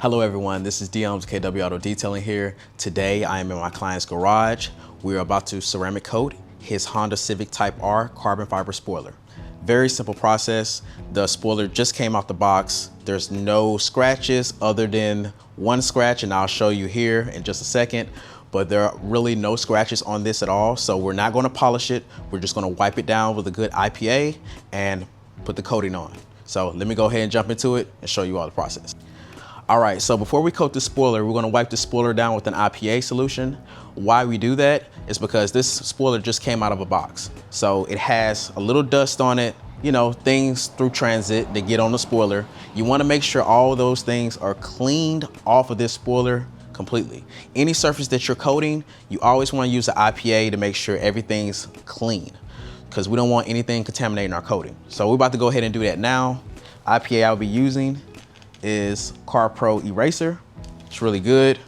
Hello everyone, this is Dion's KW Auto Detailing here. Today I am in my client's garage. We're about to ceramic coat his Honda Civic Type R carbon fiber spoiler. Very simple process. The spoiler just came out the box. There's no scratches other than one scratch, and I'll show you here in just a second. But there are really no scratches on this at all. So we're not gonna polish it. We're just gonna wipe it down with a good IPA and put the coating on. So let me go ahead and jump into it and show you all the process. All right, so before we coat the spoiler, we're gonna wipe the spoiler down with an IPA solution. Why we do that is because this spoiler just came out of a box. So it has a little dust on it, you know, things through transit that get on the spoiler. You wanna make sure all of those things are cleaned off of this spoiler completely. Any surface that you're coating, you always wanna use the IPA to make sure everything's clean, because we don't want anything contaminating our coating. So we're about to go ahead and do that now. IPA I'll be using is Car Pro Eraser. It's really good.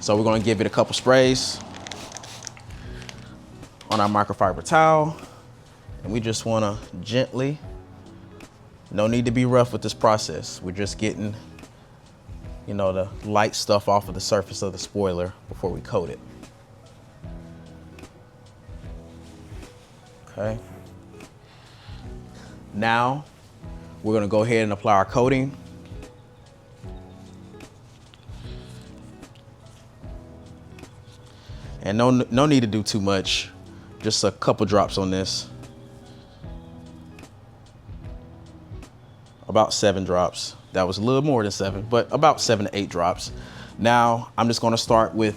So we're gonna give it a couple sprays on our microfiber towel. And we just wanna gently, no need to be rough with this process. We're just getting, you know, the light stuff off of the surface of the spoiler before we coat it. Okay. Now, we're gonna go ahead and apply our coating. And no need to do too much, just a couple drops on this. About 7 drops. That was a little more than 7, but about 7 to 8 drops. Now, I'm just gonna start with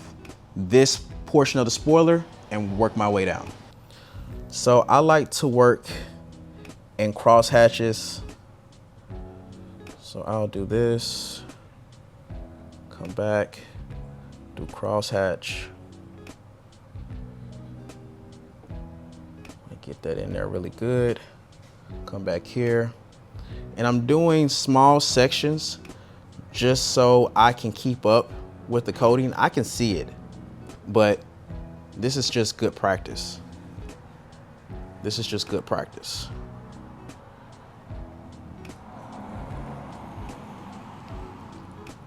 this portion of the spoiler and work my way down. So I like to work in cross hatches. So I'll do this, come back, do cross hatch. Get that in there really good. Come back here. And I'm doing small sections just so I can keep up with the coating. I can see it, but this is just good practice. This is just good practice.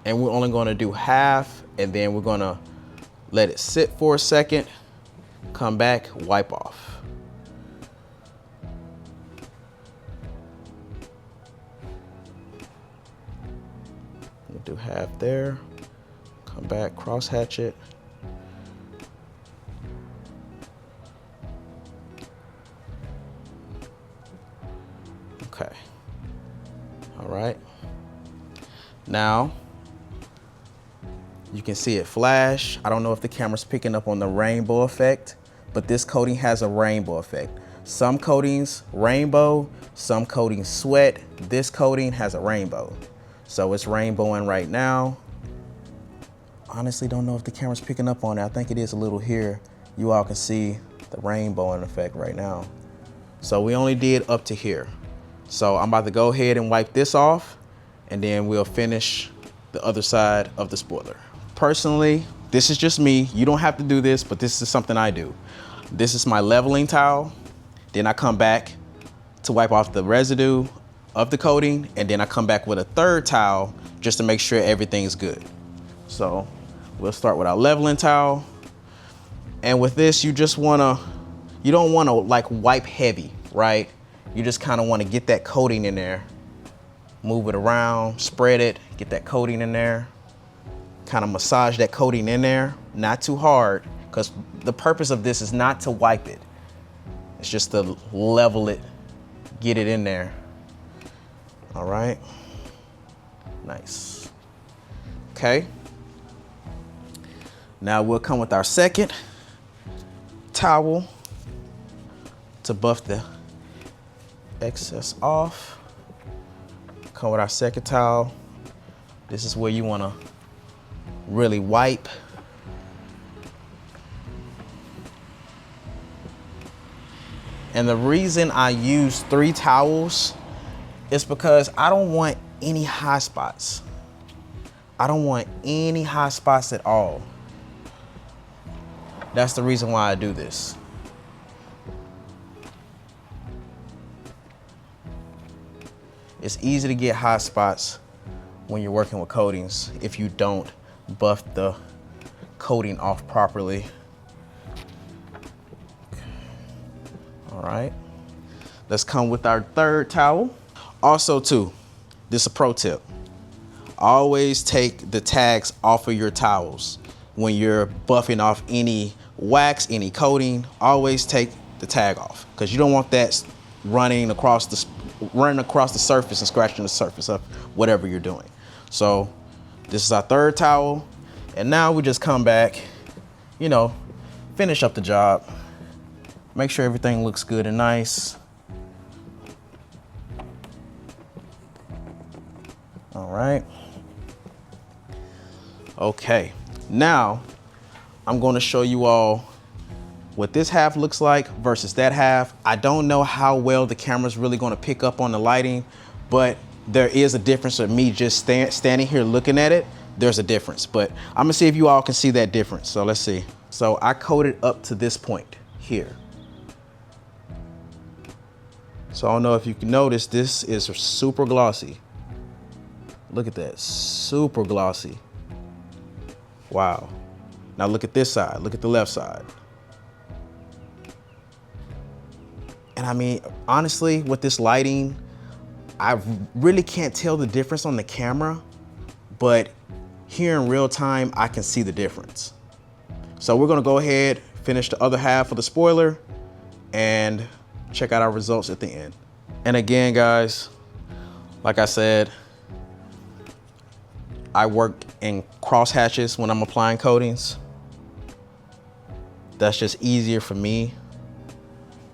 And we're only gonna do half, and then we're gonna let it sit for a second, come back, wipe off. We'll do half there, come back, cross hatch it. Okay, all right. Now, you can see it flash. I don't know if the camera's picking up on the rainbow effect, but this coating has a rainbow effect. Some coatings rainbow, some coatings sweat. This coating has a rainbow. So it's rainbowing right now. Honestly, don't know if the camera's picking up on it. I think it is a little here. You all can see the rainbowing effect right now. So we only did up to here. So I'm about to go ahead and wipe this off, and then we'll finish the other side of the spoiler. Personally, this is just me. You don't have to do this, but this is something I do. This is my leveling towel. Then I come back to wipe off the residue of the coating, and then I come back with a third towel just to make sure everything's good. So we'll start with our leveling towel. And with this, you don't wanna like wipe heavy, right? You just kinda wanna get that coating in there, move it around, spread it, get that coating in there, kinda massage that coating in there, not too hard, because the purpose of this is not to wipe it. It's just to level it, get it in there. All right, nice. Okay, now we'll come with our second towel to buff the excess off. Come with our second towel. This is where you wanna really wipe. And the reason I use 3 towels is because I don't want any high spots. I don't want any high spots at all. That's the reason why I do this. It's easy to get hot spots when you're working with coatings if you don't buff the coating off properly. All right, let's come with our third towel. Also too, this is a pro tip. Always take the tags off of your towels. When you're buffing off any wax, any coating, always take the tag off, because you don't want that running across the surface and scratching the surface of whatever you're doing. So this is our third towel. And now we just come back, you know, finish up the job. Make sure everything looks good and nice. All right. Okay, now I'm going to show you all what this half looks like versus that half. I don't know how well the camera's really going to pick up on the lighting, but there is a difference of me just standing here looking at it. There's a difference, but I'm gonna see if you all can see that difference. So let's see. So I coated up to this point here. So I don't know if you can notice, this is super glossy. Look at that, super glossy. Wow. Now look at this side, look at the left side. And I mean, honestly, with this lighting, I really can't tell the difference on the camera, but here in real time, I can see the difference. So we're gonna go ahead, finish the other half of the spoiler, and check out our results at the end. And again, guys, like I said, I work in cross hatches when I'm applying coatings. That's just easier for me.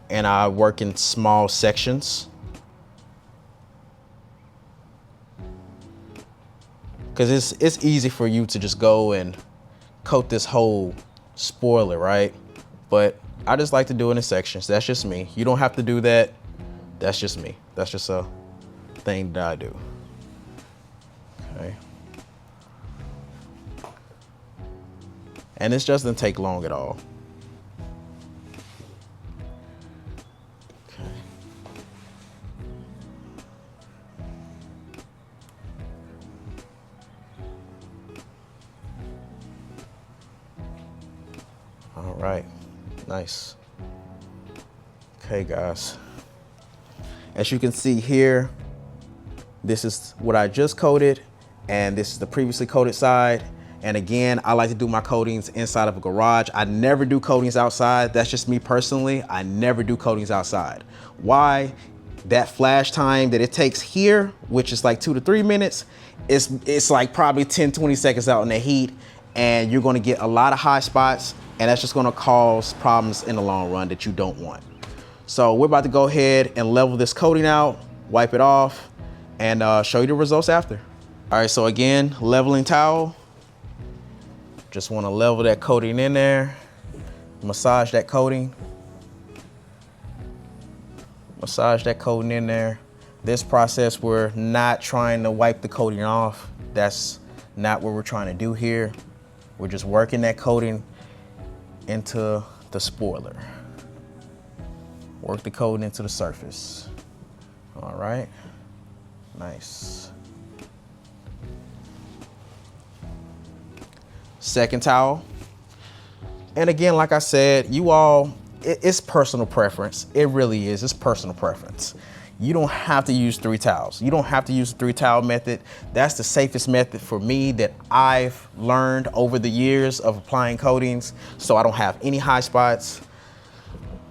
And I work in small sections, because it's easy for you to just go and coat this whole spoiler, right? But I just like to do it in sections. That's just me. You don't have to do that. That's just me. That's just a thing that I do. Okay. And this just doesn't take long at all. Okay. All right, nice. Okay, guys. As you can see here, this is what I just coated, and this is the previously coated side. And again, I like to do my coatings inside of a garage. I never do coatings outside. That's just me personally. I never do coatings outside. Why? That flash time that it takes here, which is like 2 to 3 minutes, it's like probably 10, 20 seconds out in the heat, and you're gonna get a lot of high spots, and that's just gonna cause problems in the long run that you don't want. So we're about to go ahead and level this coating out, wipe it off, and show you the results after. All right, so again, leveling towel. Just wanna level that coating in there, massage that coating. Massage that coating in there. This process, we're not trying to wipe the coating off. That's not what we're trying to do here. We're just working that coating into the spoiler. Work the coating into the surface. All right, nice. Second towel. And again, like I said, you all, it's personal preference. It really is, it's personal preference. You don't have to use 3 towels. You don't have to use the 3 towel method. That's the safest method for me that I've learned over the years of applying coatings, so I don't have any high spots.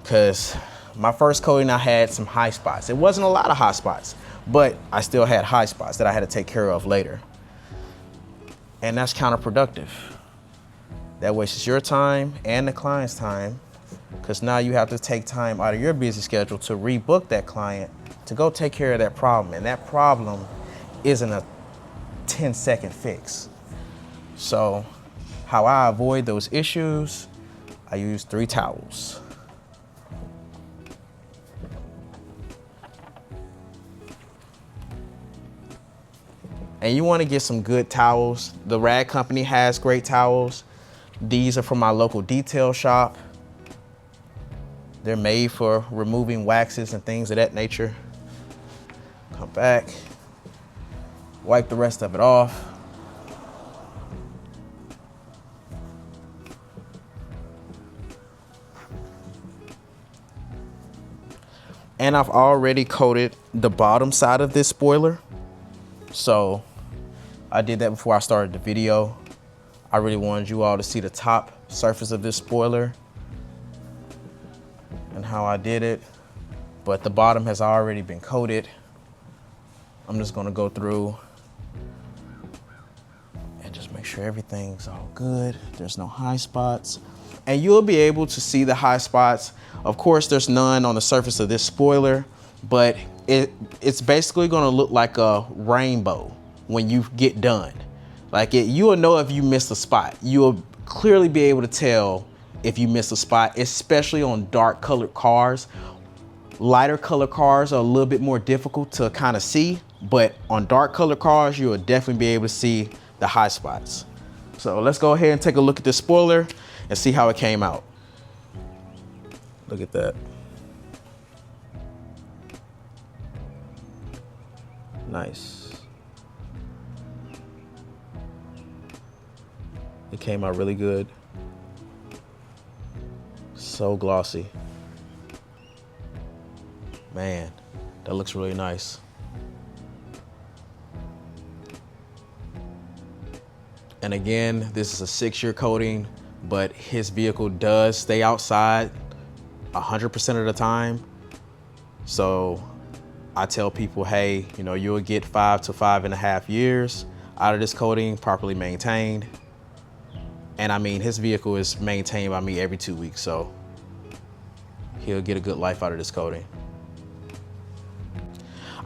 Because my first coating, I had some high spots. It wasn't a lot of high spots, but I still had high spots that I had to take care of later. And that's counterproductive. That wastes your time and the client's time, because now you have to take time out of your busy schedule to rebook that client to go take care of that problem. And that problem isn't a 10-second fix. So how I avoid those issues, I use 3 towels. And you want to get some good towels. The Rag Company has great towels. These are from my local detail shop. They're made for removing waxes and things of that nature. Come back. wipe the rest of it off. And I've already coated the bottom side of this spoiler. So I did that before I started the video. I really wanted you all to see the top surface of this spoiler and how I did it. But the bottom has already been coated. I'm just gonna go through and just make sure everything's all good. There's no high spots. And you'll be able to see the high spots. Of course, there's none on the surface of this spoiler, but it's basically gonna look like a rainbow when you get done. Like you will know if you missed a spot. You'll clearly be able to tell if you missed a spot, especially on dark colored cars. Lighter colored cars are a little bit more difficult to kind of see, but on dark colored cars, you will definitely be able to see the high spots. So let's go ahead and take a look at this spoiler and see how it came out. Look at that. Nice. It came out really good. So glossy. Man, that looks really nice. And again, this is a 6-year coating, but his vehicle does stay outside 100% of the time. So I tell people, hey, you know, you'll get 5 to 5.5 years out of this coating, properly maintained. And I mean, his vehicle is maintained by me every 2 weeks, so he'll get a good life out of this coating.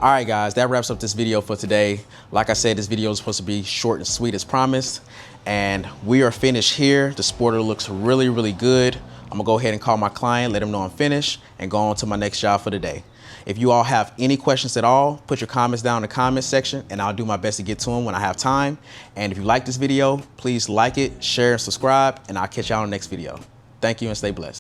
All right, guys, that wraps up this video for today. Like I said, this video is supposed to be short and sweet as promised. And we are finished here. The spoiler looks really, really good. I'm gonna go ahead and call my client, let him know I'm finished, and go on to my next job for the day. If you all have any questions at all, put your comments down in the comment section, and I'll do my best to get to them when I have time. And if you like this video, please like it, share, and subscribe, and I'll catch y'all on the next video. Thank you and stay blessed.